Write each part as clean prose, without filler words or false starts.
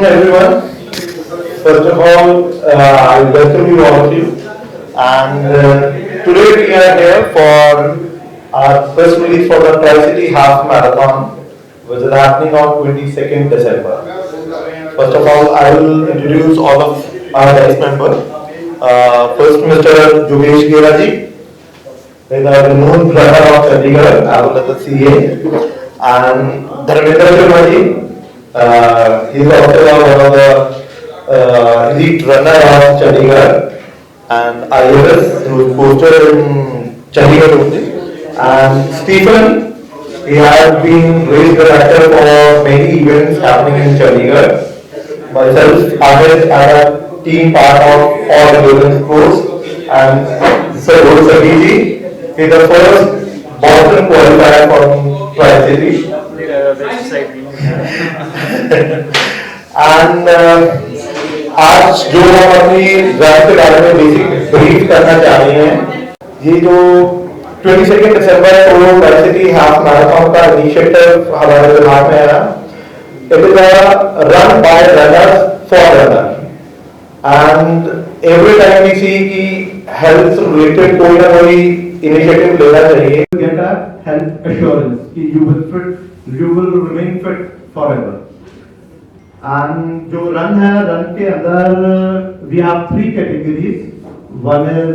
afternoon, everyone. First of all, I welcome you all of you. And today we are here for our first release for the Tri-City Half Marathon, which is happening on 22nd December. First of all, I will introduce all of our vice members. First, Mr. Jogesh Geraji, is a renowned runner of Chandigarh, as well as the CA, and Dharmendra Sharma he is also one of the elite runner of Chandigarh and IAS, who is posted in Chandigarh only. And Stephen, he has been race director for many events happening in Chandigarh. Myself, Ahmed, I am team part of all endurance sports, and Sir Guru Sabiji is the first Boston qualifier from Tri-City. And आज जो हम अपनी run के बारे में basic brief करना चाह रहे हैं, ये जो 22 दिसंबर को ट्राई-सिटी हाफ मैराथन का इनिशिएटिव हमारे दिमाग में आया. It is a run by runners for runners, and every time we see कि health related कोई ना कोई initiative लेना चाहिए. Get a health assurance कि you will remain fit forever. And जो run है, run के अंदर we have three categories. One is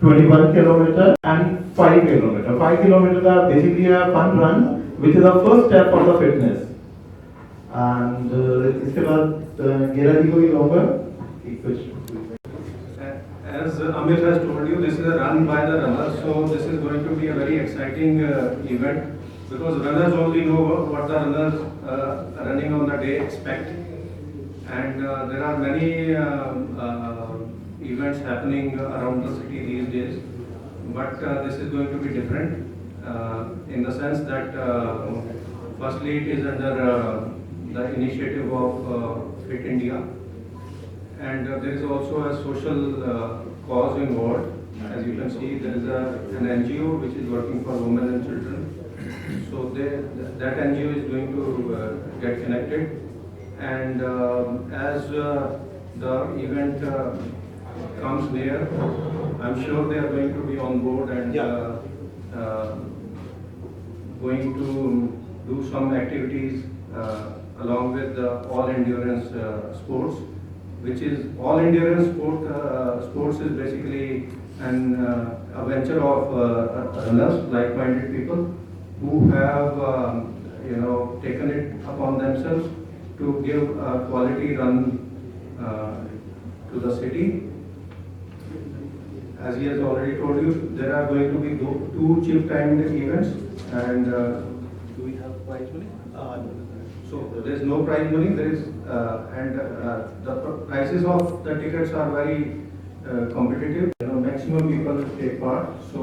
21 kilometer and 5 kilometer. 5 kilometers are basically a fun run, which is the first step for the fitness. And इसके बाद गेरा जी को भी लूँगा कुछ. As Amit has told you, this is a run by the runners, so this is going to be a very exciting event, because runners only know what the runners running on the day expect, and there are many events happening around the city these days, but this is going to be different in the sense that firstly it is under the initiative of Fit India, and there is also a social cause involved. As you can see, there is an NGO which is working for women and children. So that NGO is going to get connected, and as the event comes near, I'm sure they are going to be on board and going to do some activities along with all endurance sports, which is all endurance sports is basically a venture of runners, like-minded people who have taken it upon themselves to give a quality run to the city. As he has already told you, there are going to be two cheap-timed events, and Do we have prize money? so there is no prize money. There is the prices of the tickets are very competitive. Maximum people take part, so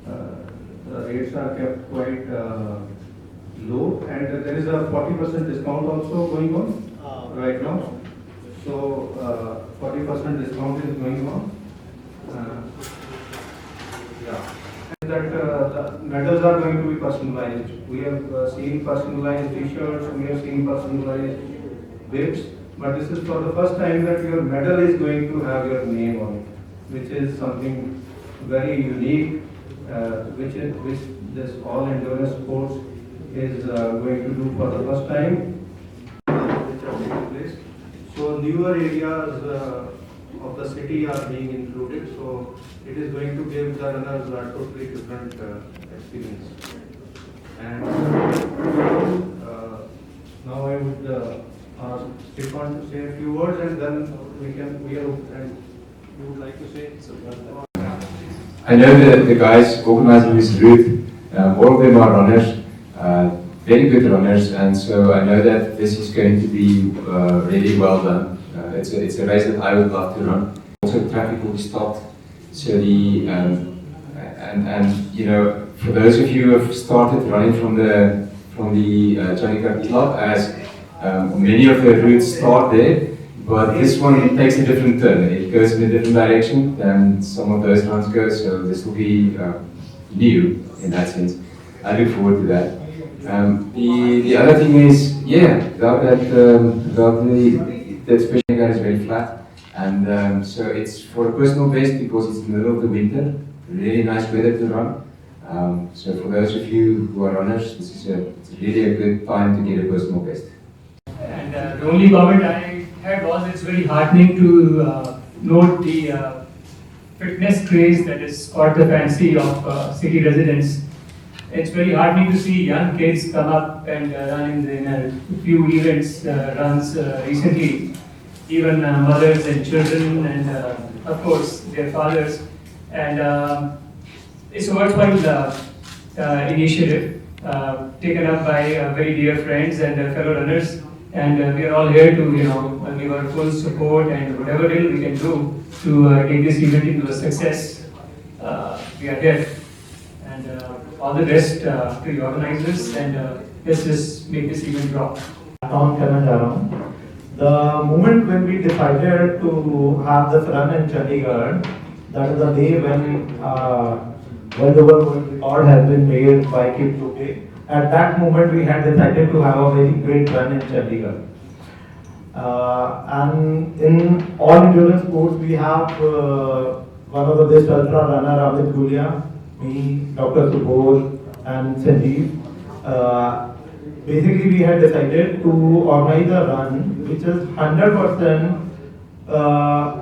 the rates are kept quite low, and there is a 40% discount also going on right now. So 40% discount is going on. And that the medals are going to be personalized. We have seen personalized T-shirts, we have seen personalized bibs, but this is for the first time that your medal is going to have your name on it, which is something very unique, which this all endurance sports is going to do for the first time, which are taking place. So newer areas of the city are being included, so it is going to give the runners a totally different experience. And now I would ask Stefan to say a few words, and then we would like to say something. I know that the guys organizing this route, all of them are runners, very good runners, and so I know that this is going to be really well done. It's a race that I would love to run. Also, traffic will be stopped, so the for those of you who have started running from the Chandigarh Club, as many of the routes start there, but this one takes a different turn. It goes in a different direction than some of those runs go, so this will be new in that sense. I look forward to that. The other thing is, without the that special guy is very flat, and so it's for a personal best because it's in the middle of the winter. Really nice weather to run. So for those of you who are runners, it's really a good time to get a personal best. And the only comment I had was it's very heartening to note the fitness craze that is caught the fancy of city residents. It's very heartening to see young kids come up and run in a few events, runs recently. Even mothers and children and of course their fathers. And it's a worthwhile initiative taken up by very dear friends and fellow runners. And we are all here to, give our full support and whatever little we can do to take this event into a success. We are here. And all the best to the organizers, and let's just make this event rock. Tom Kanajaram. The moment when we decided to have this run in Chandigarh, that is the day when world over record has been made by Kipchoge. At that moment, we had decided to have a very great run in Chandigarh. And in all endurance sports, we have one of the best ultra runner, Amit Gulia, me, Dr. Subodh, and Sanjeev. Basically, we had decided to organize a run which is 100%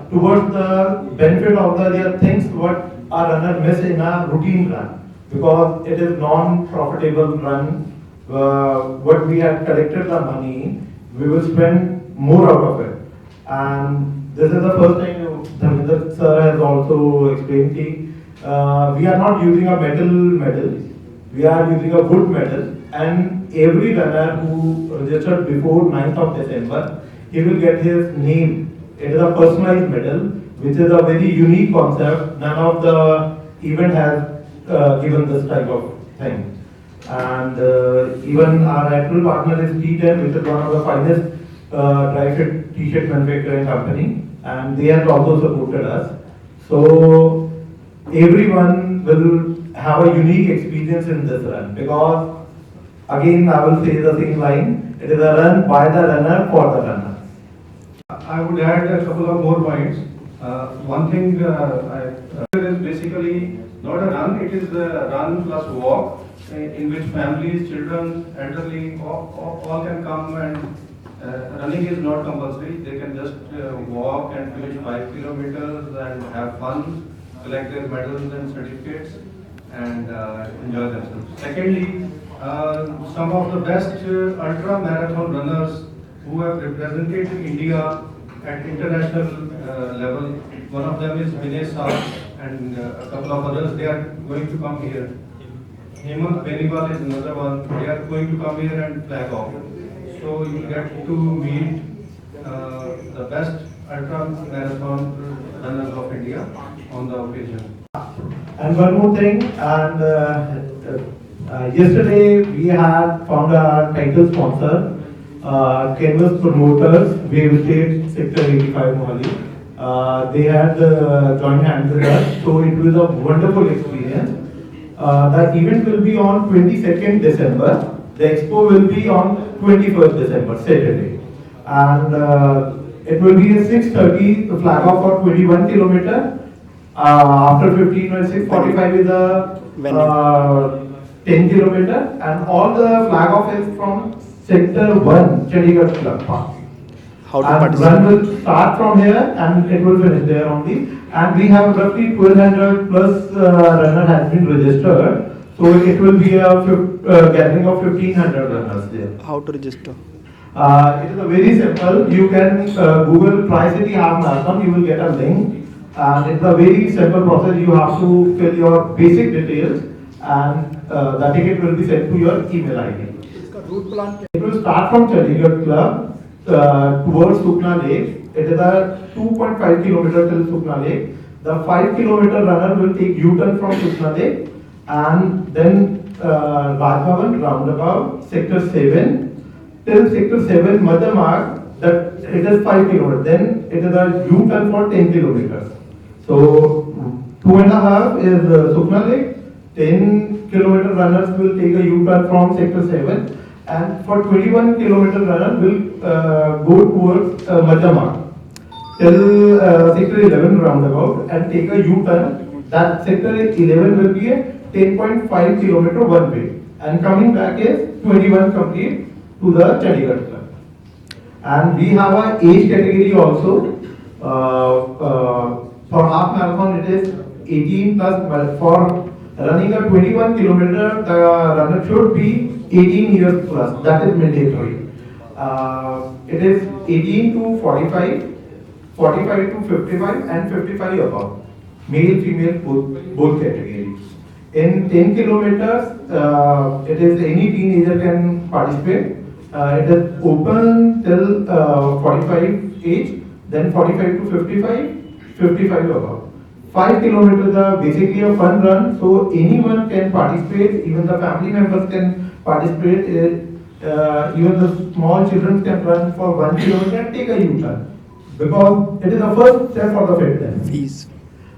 towards the benefit of the things what a runner miss in a routine run, because it is non-profitable run. What we had collected the money, we will spend more out of it. And this is the first time Dharmendra sir has also explained that we are not using a medal, we are using a wood medal, and every runner who registered before 9th of December, he will get his name. It is a personalized medal, which is a very unique concept. None of the event has given this type of thing. And even our actual partner is T10, which is one of the finest dry fit t-shirt manufacturing company, and they have also supported us. So everyone will have a unique experience in this run, because again I will say the same line, it is a run by the runner for the runner. I would add a couple of more points. One thing is basically not a run, it is a run plus walk in which families, children, elderly, all can come, and running is not compulsory. They can just walk and finish 5 kilometers and have fun, collect their medals and certificates, and enjoy themselves. Secondly, some of the best ultra marathon runners who have represented India at international level. One of them is Vinay Saar, and a couple of others. They are going to come here. Hemant Beniwal is another one. They are going to come here and flag off. So you get to meet the best ultra marathon runners of India on the occasion. And one more thing, and yesterday we had found a title sponsor, Canvas Promoters, Wave State Sector 85 Mohali. They had joined hands with us, so it was a wonderful experience. That event will be on 22nd December. The expo will be on 21st December, Saturday. And it will be at 6:30, the flag off for 21 kilometer. After 15 or 6:45 is a 10 kilometer, and all the flag off is from Sector 1, Chandigarh Club Park. How to And participate? run will start from here and it will finish there only. And we have roughly 1200 plus runner has been registered. So it will be a gathering of 1500 runners there. How to register? It is a very simple. You can Google Tri-City Half Marathon. You will get a link, and it's a very simple process. You have to fill your basic details, and the ticket will be sent to your email ID. It will start from Chandigarh Club towards Sukna Lake. It is a 2.5 kilometer till Sukna Lake. The 5 kilometer runner will take U-turn from Sukna Lake, and then Raj Bhavan roundabout Sector 7 till Sector 7 Madhya Marg. That it is 5 kilometers. Then it is a U-turn for 10 kilometers. So 2.5 is Sukna Lake. 10 kilometer runners will take a U-turn from Sector 7, and for 21-kilometer runner will go towards Madhyama till sector 11 roundabout and take a U-turn. That sector 11 will be a 10.5 kilometer one way, and coming back is 21 complete to the Chandigarh club. And we have a age category also. For half marathon it is 18 plus, but for running a 21 kilometer the runner should be 18 years plus. That is mandatory. It is 18 to 45, 45 to 55 and 55 above. Male, female, both categories. In 10 kilometers, it is any teenager can participate. It is open till 45 age, then 45 to 55, 55 above. 5 kilometers are basically a fun run, so anyone can participate, even the family members can participate, even the small children can run for 1 kilometer and take a U-turn. Because it is the first step for the fitness. Fees.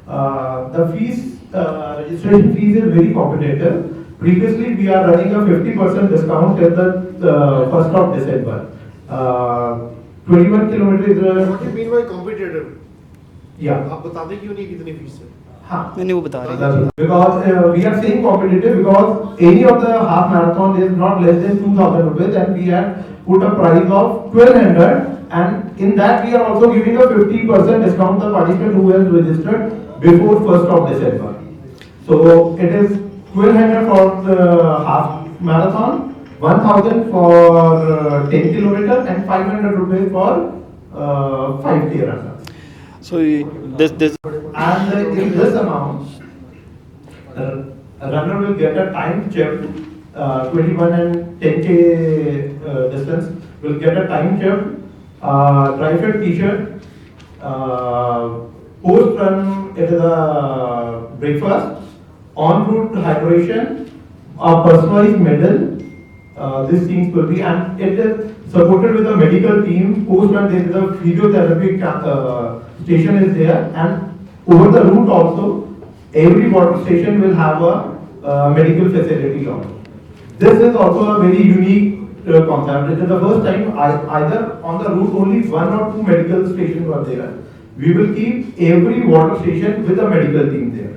The fees, registration fees is very competitive. Previously, we are running a 50% discount till the 1st of December. 21 kilometers is What do you mean by competitive? yeah. आप बता दें क्यों नहीं कितनी fees है? हाँ. नहीं वो बता रहे हैं Because we are saying competitive because any of the half marathon is not less than 2,000 rupees, and we have put a price of 1,200, and in that we are also giving a 50% discount to the participant who has registered before 1st of December. So it is 1,200 for the half marathon, 1,000 for 10 kilometer, and 500 rupees for 5K runner. So this And in this amount, a runner will get a time check, 21 and 10K distance, will get a time check, dry fit t-shirt, post run it is a breakfast, en route hydration, a personalized medal. These things will be, and it is supported with a medical team. Post run there is a physiotherapy station is there, and over the route also, every water station will have a medical facility also. This is also a very unique concept. It is the first time either on the route only one or two medical stations were there. We will keep every water station with a medical team there.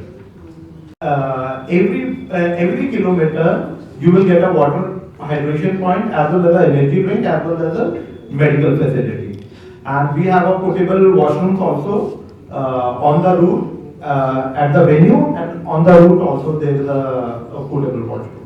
Every kilometer you will get a water hydration point as well as an energy drink as well as a medical facility. And we have a portable washrooms also on the route at the venue, and on the route also there is a portable washroom.